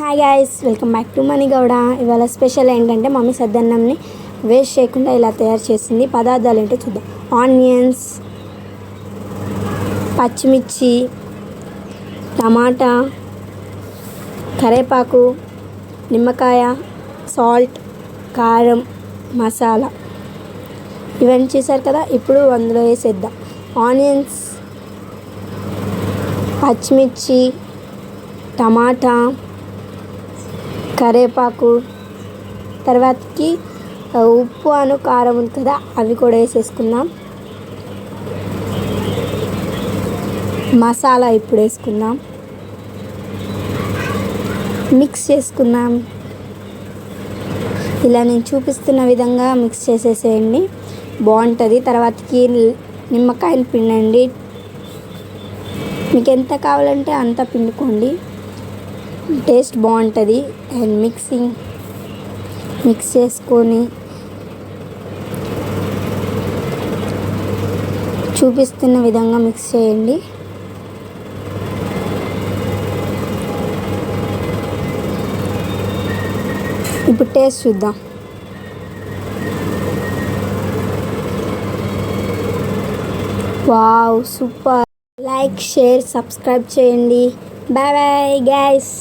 Hi guys, welcome back to Mani Gowda. ఇవాళ special ఏంటంటే mummy సద్దన్నంని waste చేయకుండా ఇలా తయారు చేసింది. పదార్థాలు ఏంటో చూద్దాం. ఆనియన్స్, పచ్చిమిర్చి, టమాటా, కరివేపాకు, నిమ్మకాయ, సాల్ట్, కారం, మసాలా. ఇవన్నీ చేశారు కదా, ఇప్పుడు అందులో వేసేద్దాం. ఆనియన్స్, పచ్చిమిర్చి, టమాటా, కరివేపాకు, తర్వాతకి ఉప్పు అను కారం ఉంది కదా, అవి కూడా వేసేసుకుందాం. మసాలా ఇప్పుడు వేసుకుందాం, మిక్స్ చేసుకుందాం. ఇలా నేను చూపిస్తున్న విధంగా మిక్స్ చేసేసేయండి, బాగుంటుంది. తర్వాతకి నిమ్మకాయలు పిండండి, మీకు ఎంత కావాలంటే అంత పిండుకోండి, టేస్ట్ బాగుంటుంది. అండ్ మిక్స్ చేసుకొని చూపిస్తున్న విధంగా మిక్స్ చేయండి. ఇప్పుడు టేస్ట్ చూద్దాం. Wow, super. Like, share, subscribe చేయండి. Bye bye guys.